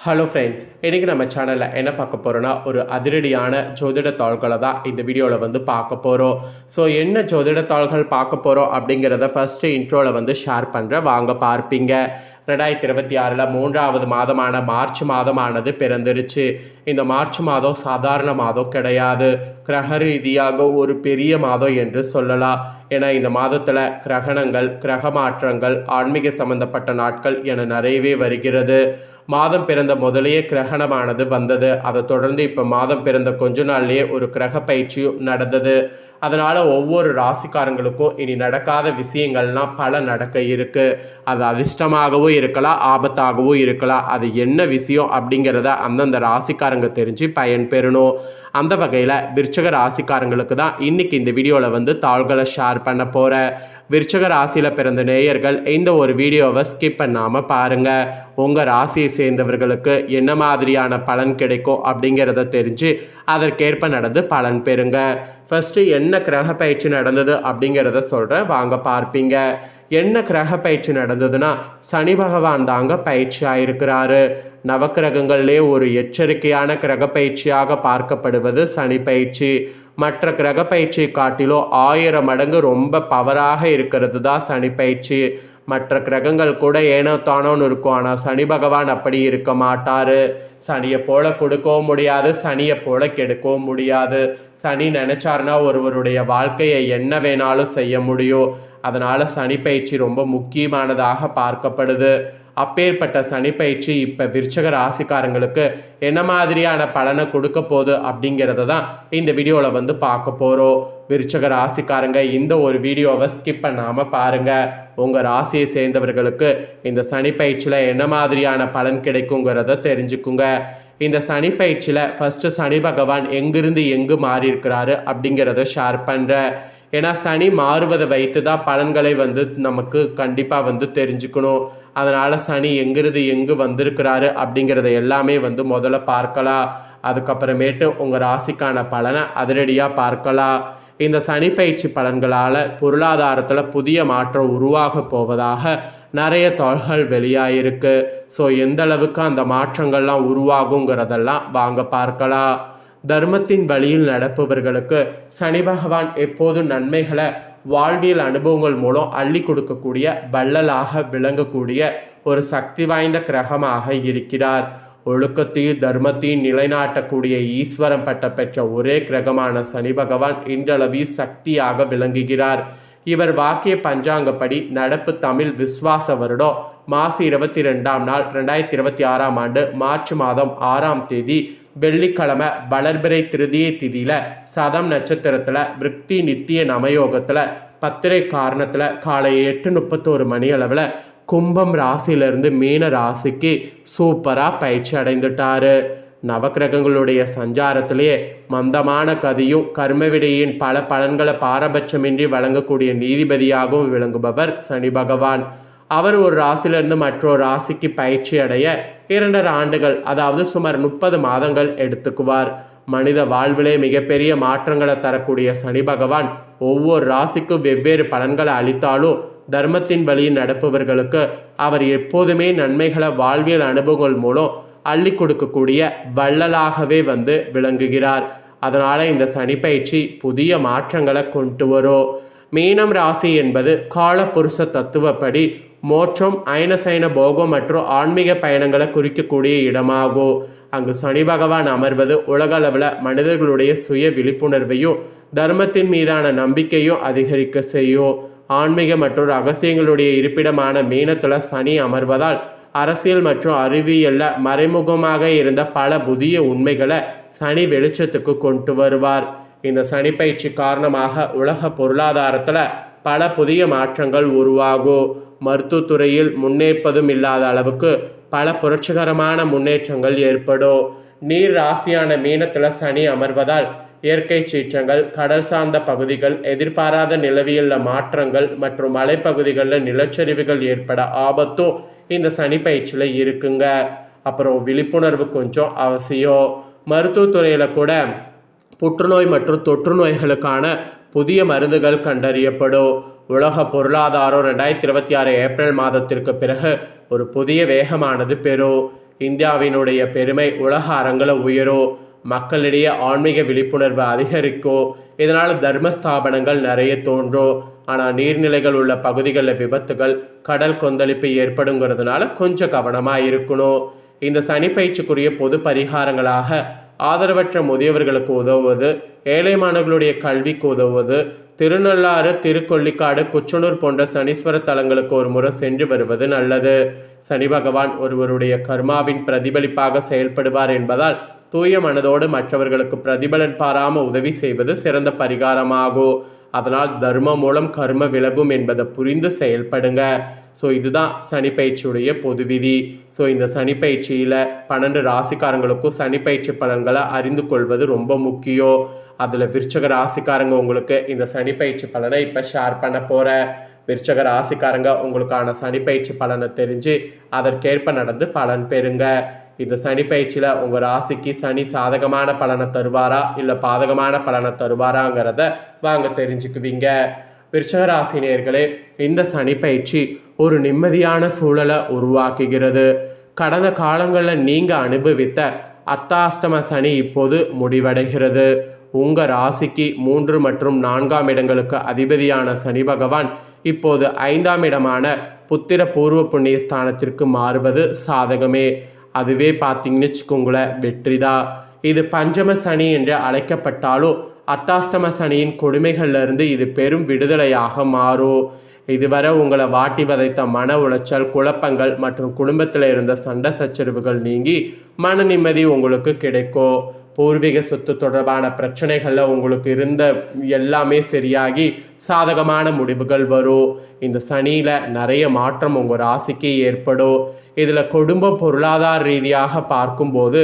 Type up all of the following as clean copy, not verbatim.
Hello friends, இன்றைக்கி நம்ம சேனலில் என்ன பார்க்க போகிறோன்னா ஒரு அதிரடியான ஜோதிட தாள்களை தான் இந்த வீடியோவில் பார்க்க போகிறோம். ஸோ என்ன ஜோதிட தாள்கள் பார்க்க போகிறோம் அப்படிங்கிறத ஃபஸ்ட்டு இன்ட்ரோவில் ஷேர் பண்ணுறேன், வாங்க பார்ப்பீங்க. 2026 3வது மாதமான மார்ச் மாதமானது பிறந்துருச்சு. இந்த மார்ச் மாதம் சாதாரண மாதம் கிடையாது, கிரக ரீதியாக ஒரு பெரிய மாதம் என்று சொல்லலாம். ஏன்னா இந்த மாதத்தில் கிரகணங்கள், கிரக மாற்றங்கள், ஆன்மீக சம்பந்தப்பட்ட நாட்கள் என நிறையவே வருகிறது. மாதம் பிறந்த முதலேயே கிரகணமானது வந்தது. அதை தொடர்ந்து இப்போ மாதம் பிறந்த கொஞ்ச நாள்லேயே ஒரு கிரக பயிற்சியும் நடந்தது. அதனால் ஒவ்வொரு ராசிக்காரங்களுக்கும் இனி நடக்காத விஷயங்கள்லாம் பல நடக்க இருக்குது. அது அதிர்ஷ்டமாகவும் இருக்கலாம், ஆபத்தாகவும் இருக்கலாம். அது என்ன விஷயம் அப்படிங்கிறத அந்தந்த ராசிக்காரங்க தெரிஞ்சு பயன் பெறணும். அந்த வகையில் விருச்சக ராசிக்காரங்களுக்கு தான் இன்றைக்கி இந்த வீடியோவில் தாள்களை ஷேர் பண்ண போகிறேன். விருச்சக ராசியில் பிறந்த நேயர்கள் இந்த ஒரு வீடியோவை ஸ்கிப் பண்ணாமல் பாருங்கள். உங்கள் ராசியை சேர்ந்தவர்களுக்கு என்ன மாதிரியான பலன் கிடைக்கும் அப்படிங்கிறத தெரிஞ்சு அதற்கேற்ப நடந்து பலன் பெறுங்க. ஃபஸ்ட்டு என்ன கிரக பயிற்சி நடந்தது அப்படிங்கிறத சொல்கிறேன், வாங்க பார்ப்பீங்க. என்ன கிரக பயிற்சி நடந்ததுன்னா, சனி பகவான் தாங்க பயிற்சி ஆயிருக்கிறாரு. நவக்கிரகங்கள்லே ஒரு எச்சரிக்கையான கிரக பயிற்சியாக பார்க்கப்படுவது சனி பயிற்சி. மற்ற கிரக பயிற்சியை காட்டிலும் 1000 மடங்கு ரொம்ப பவராக இருக்கிறது தான் சனி பயிற்சி. மற்ற கிரகங்கள் கூட ஏனோ தானோன்னு இருக்கும், ஆனால் சனி பகவான் அப்படி இருக்க மாட்டார். சனியை போல கொடுக்கவும் முடியாது, சனியை போல கெடுக்கவும் முடியாது. சனி நினைச்சாருன்னா ஒருவருடைய வாழ்க்கையை என்ன வேணாலும் செய்ய முடியும். அதனால் சனி பயிற்சி ரொம்ப முக்கியமானதாக பார்க்கப்படுது. அப்பேற்பட்ட சனி பயிற்சி இப்போ விருச்சக ராசிக்காரங்களுக்கு என்ன மாதிரியான பலனை கொடுக்க போகுது அப்படிங்கிறத தான் இந்த வீடியோவில் பார்க்க போகிறோம். விருச்சக ராசிக்காரங்க இந்த ஒரு வீடியோவை ஸ்கிப் பண்ணாமல் பாருங்கள். உங்கள் ராசியை சேர்ந்தவர்களுக்கு இந்த சனி பயிற்சியில் என்ன மாதிரியான பலன் கிடைக்குங்கிறத தெரிஞ்சுக்குங்க. இந்த சனி பயிற்சியில் ஃபஸ்ட்டு சனி பகவான் எங்கிருந்து எங்கு மாறி இருக்கிறாரு அப்படிங்கிறத ஷேர் பண்ணுறேன். ஏன்னா சனி மாறுவதை வைத்து தான் பலன்களை நமக்கு கண்டிப்பாக தெரிஞ்சுக்கணும். அதனால் சனி எங்கிருந்து எங்கு வந்திருக்கிறாரு அப்படிங்கிறத எல்லாமே முதல்ல பார்க்கலாம். அதுக்கப்புறமேட்டு உங்கள் ராசிக்கான பலனை அதிரடியாக பார்க்கலாம். இந்த சனி பயிற்சி பலன்களால் பொருளாதாரத்தில் புதிய மாற்றம் உருவாக போவதாக நிறைய தாள்கள் வெளியாகிருக்கு. ஸோ எந்த அளவுக்கு அந்த மாற்றங்கள்லாம் உருவாகுங்கிறதெல்லாம் வாங்க பார்க்கலாம். தர்மத்தின் வழியில் நடப்பவர்களுக்கு சனி பகவான் எப்போதும் நன்மைகளை வாழ்வியல் அனுபவங்கள் மூலம் அள்ளி கொடுக்கக்கூடிய வள்ளலாக விளங்கக்கூடிய ஒரு சக்தி வாய்ந்த கிரகமாக இருக்கிறார். ஒழுக்கத்தையும் தர்மத்தையும் நிலைநாட்டக்கூடிய ஈஸ்வரம் பட்ட பெற்ற ஒரே கிரகமான சனி பகவான் இன்றளவில் சக்தியாக விளங்குகிறார். இவர் வாக்கிய பஞ்சாங்கப்படி நடப்பு தமிழ் விஸ்வாச வருடம் மாசி 22ஆம் நாள் 2026ஆம் ஆண்டு மார்ச் மாதம் 6ஆம் தேதி வெள்ளிக்கிழமை வளர்பிறை திருதியை திதியில் சதம் நட்சத்திரத்தில் விருத்தி நித்திய நமயோகத்தில் பத்திரை காரணத்தில் காலை 8:31 மணி அளவில் கும்பம் ராசியிலிருந்து மீன ராசிக்கு சூப்பராக பயிற்சி அடைந்துட்டார். நவக்கிரகங்களுடைய சஞ்சாரத்திலேயே மந்தமான கதியும் கர்மவிடையின் பல பலன்களை பாரபட்சமின்றி வழங்கக்கூடிய நீதிபதியாகவும் விளங்குபவர் சனி பகவான். அவர் ஒரு ராசியிலிருந்து மற்றொரு ராசிக்கு பயிற்சி அடைய 2.5 ஆண்டுகள், அதாவது சுமார் 30 மாதங்கள் எடுத்துக்குவார். மனித வாழ்விலே மிகப்பெரிய மாற்றங்களை தரக்கூடிய சனி பகவான் ஒவ்வொரு ராசிக்கும் வெவ்வேறு பலன்களை அளித்தாலும் தர்மத்தின் வழியில் நடப்பவர்களுக்கு அவர் எப்போதுமே நன்மைகளை வாழ்வியல் அனுபவங்கள் மூலம் அள்ளி கொடுக்கக்கூடிய வள்ளலாகவே விளங்குகிறார். அதனால் இந்த சனி பயிற்சி புதிய மாற்றங்களை கொண்டு வரும். மீனம் ராசி என்பது காலபுருஷ தத்துவப்படி மோட்சம், ஐனசைன போகம் மற்றும் ஆன்மீக பயணங்களை குறிக்கக்கூடிய இடமாகும். அங்கு சனி பகவான் அமர்வது உலகளவில் மனிதர்களுடைய சுய விழிப்புணர்வையும் தர்மத்தின் மீதான நம்பிக்கையும் அதிகரிக்க செய்யும். ஆன்மீக மற்றும் ரகசியங்களுடைய இருப்பிடமான மீனத்தில் சனி அமர்வதால் அரசியல் மற்றும் அறிவியலில் மறைமுகமாக இருந்த பல புதிய உண்மைகளை சனி வெளிச்சத்துக்கு கொண்டு வருவார். இந்த சனி பயிற்சி காரணமாக உலக பொருளாதாரத்தில் பல புதிய மாற்றங்கள் உருவாகும். மருத்துவத்துறையில் முன்னேற்பதும் இல்லாத அளவுக்கு பல புரட்சிகரமான முன்னேற்றங்கள் ஏற்படும். நீர் ராசியான மீனத்தில் சனி அமர்வதால் இயற்கை சீற்றங்கள், கடல் சார்ந்த பகுதிகள், எதிர்பாராத நிலவியலில் மாற்றங்கள் மற்றும் மலைப்பகுதிகளில் நிலச்சரிவுகள் ஏற்பட ஆபத்தும் இந்த சனி பயிற்சியில் இருக்குங்க. அப்புறம் விழிப்புணர்வு கொஞ்சம் அவசியம். மருத்துவத்துறையில் கூட புற்றுநோய் மற்றும் தொற்று நோய்களுக்கான புதிய மருந்துகள் கண்டறியப்படும். உலக பொருளாதாரம் 2026 ஏப்ரல் மாதத்திற்கு பிறகு ஒரு புதிய வேகமானது பெறும். இந்தியாவினுடைய பெருமை உலக அரங்கில் உயரும், மக்களிடையே ஆன்மீக விழிப்புணர்வு அதிகரிக்கும், இதனால் தர்மஸ்தாபனங்கள் நிறைய தோன்றும். ஆனால் நீர்நிலைகள் உள்ள பகுதிகளில் விபத்துகள், கடல் கொந்தளிப்பு ஏற்படுங்கிறதுனால கொஞ்சம் கவனமாக இருக்கணும். இந்த சனிப்பயிற்சிக்குரிய பொது பரிகாரங்களாக ஆதரவற்ற முதியவர்களுக்கு உதவுவது, ஏழை மாணவர்களுடைய கல்விக்கு உதவுவது, திருநள்ளாறு, திருக்கொள்ளிக்காடு, குச்சனூர் போன்ற சனீஸ்வர தலங்களுக்கு ஒரு முறை சென்று வருவது நல்லது. சனி பகவான் ஒருவருடைய கர்மாவின் பிரதிபலிப்பாக செயல்படுவார் என்பதால் தூய மனதோடு மற்றவர்களுக்கு பிரதிபலன் பாராமல் உதவி செய்வது சிறந்த பரிகாரமாகும். அதனால் தர்மம் மூலம் கர்ம விலகும் என்பதை புரிந்து செயல்படுங்க. ஸோ இதுதான் சனிப்பயிற்சியுடைய பொது விதி. ஸோ இந்த சனிப்பயிற்சியில் 12 ராசிக்காரங்களுக்கும் சனிப்பயிற்சி பலன்களை அறிந்து கொள்வது ரொம்ப முக்கியம். அதில் விருச்சக ராசிக்காரங்க உங்களுக்கு இந்த சனிப்பயிற்சி பலனை இப்போ ஷேர் பண்ண போகிறேன். விருச்சக ராசிக்காரங்க உங்களுக்கான சனிப்பயிற்சி பலனை தெரிஞ்சு அதற்கேற்ப நடந்து பலன் பெறுங்க. இந்த சனிப்பயிற்சியில் உங்கள் ராசிக்கு சனி சாதகமான பலனை தருவாரா இல்லை பாதகமான பலனை தருவாராங்கிறத வாங்க தெரிஞ்சுக்குவீங்க. விருச்சக ராசினியர்களே, இந்த சனிப்பயிற்சி ஒரு நிம்மதியான சூழலை உருவாக்குகிறது. கடந்த காலங்களில் நீங்கள் அனுபவித்த அர்த்தாஷ்டம சனி இப்போது முடிவடைகிறது. உங்கள் ராசிக்கு 3 மற்றும் 4ஆம் இடங்களுக்கு அதிபதியான சனி பகவான் இப்போது 5ஆம் இடமான புத்திர பூர்வ புண்ணிய ஸ்தானத்திற்கு மாறுவது சாதகமே. அதுவே பார்த்தீங்கன்னு வச்சுக்கோங்களேன், வெற்றிதான். இது பஞ்சம சனி என்று அழைக்கப்பட்டாலும் அர்த்தாஷ்டம சனியின் கொடுமைகள்லேருந்து இது பெரும் விடுதலையாக மாறும். இதுவரை உங்களை வாட்டி வதைத்த மன உளைச்சல், குழப்பங்கள் மற்றும் குடும்பத்தில் இருந்த சண்டை சச்சரவுகள் நீங்கி மன நிம்மதி உங்களுக்கு கிடைக்கும். பூர்வீக சொத்து தொடர்பான பிரச்சனைகளில் உங்களுக்கு இருந்த எல்லாமே சரியாகி சாதகமான முடிவுகள் வரும். இந்த சனியில் நிறைய மாற்றம் உங்கள் ராசிக்கு ஏற்படும். இதில் குடும்ப பொருளாதார ரீதியாக பார்க்கும்போது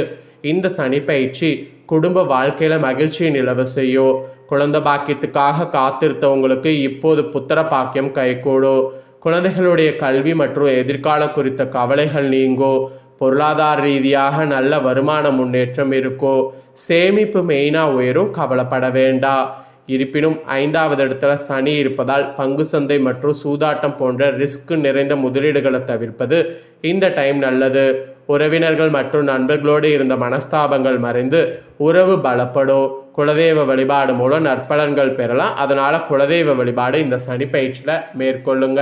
இந்த சனிப்பயிற்சி குடும்ப வாழ்க்கையில் மகிழ்ச்சியை நிலவ செய்யும். குழந்தை பாக்கியத்துக்காக காத்திருத்தவங்களுக்கு இப்போது புத்திர பாக்கியம் கைகூடும். குழந்தைகளுடைய கல்வி மற்றும் எதிர்காலம் குறித்த கவலைகள் நீங்கும். பொருளாதார ரீதியாக நல்ல வருமான முன்னேற்றம் இருக்கும். சேமிப்பு மெயினாக உயரும், கவலைப்பட வேண்டாம். இருப்பினும் 5ஆவது இடத்துல சனி இருப்பதால் பங்கு சந்தை மற்றும் சூதாட்டம் போன்ற ரிஸ்க் நிறைந்த முதலீடுகளை தவிர்ப்பது இந்த டைம் நல்லது. உறவினர்கள் மற்றும் நண்பர்களோடு இருந்த மனஸ்தாபங்கள் மறைந்து உறவு பலப்படும். குலதெய்வ வழிபாடு மூலம் நற்பலன்கள் பெறலாம். அதனால் குலதெய்வ வழிபாடு இந்த சனிப்பயிற்சியில் மேற்கொள்ளுங்க.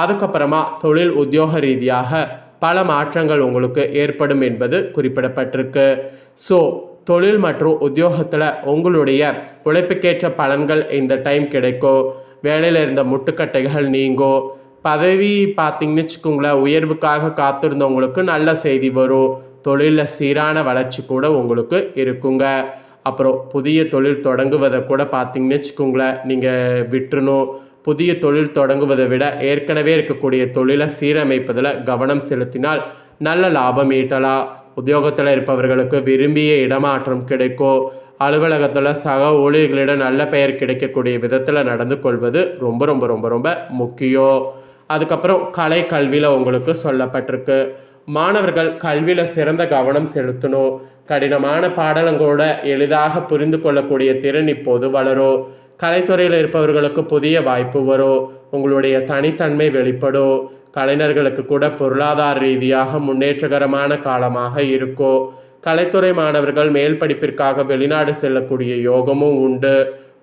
அதுக்கப்புறமா தொழில் உத்தியோக ரீதியாக பல மாற்றங்கள் உங்களுக்கு ஏற்படும் என்பது குறிப்பிடப்பட்டிருக்கு. ஸோ தொழில் மற்றும் உத்தியோகத்தில் உங்களுடைய உழைப்புக்கேற்ற பலன்கள் இந்த டைம் கிடைக்கும். வேலையில் இருந்த முட்டுக்கட்டைகள் நீங்கும். பதவி பார்த்தீங்கன்னு வச்சுக்கோங்களேன், உயர்வுக்காக காத்திருந்தவங்களுக்கு நல்ல செய்தி வரும். தொழிலில் சீரான வளர்ச்சி கூட உங்களுக்கு இருக்குங்க. அப்புறம் புதிய தொழில் தொடங்குவதை கூட பார்த்தீங்கன்னு வச்சுக்கோங்களேன், நீங்கள் விட்டுறணும். புதிய தொழில் தொடங்குவதை விட ஏற்கனவே இருக்கக்கூடிய தொழிலை சீரமைப்பதில் கவனம் செலுத்தினால் நல்ல லாபம் ஈட்டலாம். உத்தியோகத்தில் இருப்பவர்களுக்கு விரும்பிய இடமாற்றம் கிடைக்கும். அலுவலகத்தில் சக ஊழியர்களிடம் நல்ல பெயர் கிடைக்கக்கூடிய விதத்தில் நடந்து கொள்வது ரொம்ப ரொம்ப ரொம்ப ரொம்ப முக்கியம். அதுக்கப்புறம் கலை கல்வியில் உங்களுக்கு சொல்லப்பட்டிருக்கு. மாணவர்கள் கல்வியில் சிறந்த கவனம் செலுத்தணும். கடினமான பாடலங்களோட எளிதாக புரிந்து கொள்ளக்கூடிய திறன் இப்போது வளரும். கலைத்துறையில் இருப்பவர்களுக்கு புதிய வாய்ப்பு வரும். உங்களுடைய தனித்தன்மை வெளிப்படும். கலைஞர்களுக்கு கூட பொருளாதார ரீதியாக முன்னேற்றகரமான காலமாக இருக்கும். கலைத்துறை மாணவர்கள் மேல் படிப்பிற்காக வெளிநாடு செல்லக்கூடிய யோகமும் உண்டு.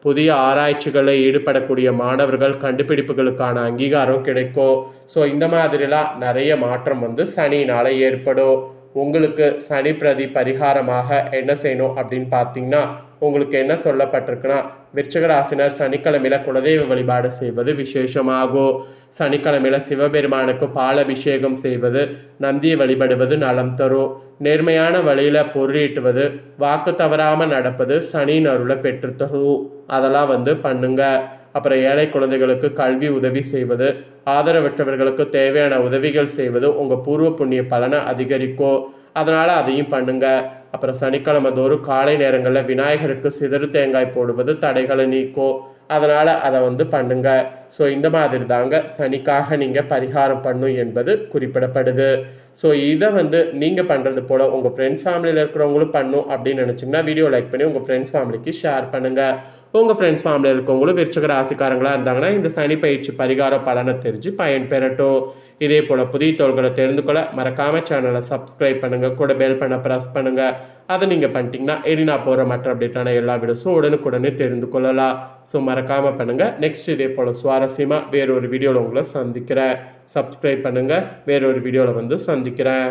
புதிய ஆராய்ச்சிகளில் ஈடுபடக்கூடிய மாணவர்கள் கண்டுபிடிப்புகளுக்கான அங்கீகாரம் கிடைக்கும். ஸோ இந்த மாதிரிலாம் நிறைய மாற்றம் சனியினால் ஏற்படும். உங்களுக்கு சனி பிரதி பரிகாரமாக என்ன செய்யணும் அப்படின்னு பார்த்தீங்கன்னா, உங்களுக்கு என்ன சொல்லப்பட்டிருக்குன்னா, விருச்சிக ராசினர் சனிக்கிழமையில் குலதெய்வ வழிபாடு செய்வது விசேஷமாகும். சனிக்கிழமையில் சிவபெருமானுக்கு பால் அபிஷேகம் செய்வது, நந்தியை வழிபடுவது நலம் தரும். நேர்மையான வழியில் பொருளீட்டுவது, வாக்கு தவறாமல் நடப்பது சனியின் அருளை பெற்றுத்தரும். அதெல்லாம் பண்ணுங்க. அப்புறம் ஏழை குழந்தைகளுக்கு கல்வி உதவி செய்வது, ஆதரவற்றவர்களுக்கு தேவையான உதவிகள் செய்வது உங்கள் பூர்வ புண்ணிய பலனை அதிகரிக்கும். அதனால் அதையும் பண்ணுங்க. அப்புறம் சனிக்கிழமை தோறும் காலை நேரங்களில் விநாயகருக்கு சிதறு தேங்காய் போடுவது தடைகளை நீக்கும். அதனால் அதை பண்ணுங்க. ஸோ இந்த மாதிரி தாங்க சனிக்காக நீங்கள் பரிகாரம் பண்ணும் என்பது குறிப்பிடப்படுது. ஸோ இதை நீங்கள் பண்ணுறது போல் உங்கள் ஃப்ரெண்ட்ஸ் ஃபேமிலியில் இருக்கிறவங்களும் பண்ணும் அப்படின்னு நினச்சிங்கன்னா வீடியோ லைக் பண்ணி உங்கள் ஃப்ரெண்ட்ஸ் ஃபேமிலிக்கு ஷேர் பண்ணுங்கள். உங்கள் ஃப்ரெண்ட்ஸ் ஃபேமிலியில் இருக்கவங்களும் விருச்சிக ராசிக்காரங்களாக இருந்தாங்கன்னா இந்த சனி பயிற்சி பரிகார பலனை தெரிஞ்சு பயன்பெறட்டும். இதே போல் புதிய தகவல்களை தெரிந்து கொள்ள மறக்காமல் சேனலை சப்ஸ்கிரைப் பண்ணுங்கள், கூட பெல் பண்ண ப்ரெஸ் பண்ணுங்கள். அதை நீங்கள் பண்ணிட்டீங்கன்னா இனி நான் போகிற மற்ற அப்டேட்டான எல்லா வீடியோஸும் உடனுக்குடனே தெரிந்து கொள்ளலாம். ஸோ மறக்காமல் பண்ணுங்கள். நெக்ஸ்ட் இதே போல் சுவாரஸ்யமாக வேறொரு வீடியோவில் உங்களை சந்திக்கிறேன். சப்ஸ்கிரைப் பண்ணுங்கள். வேறொரு வீடியோவில் வந்து சந்திக்கிறேன்.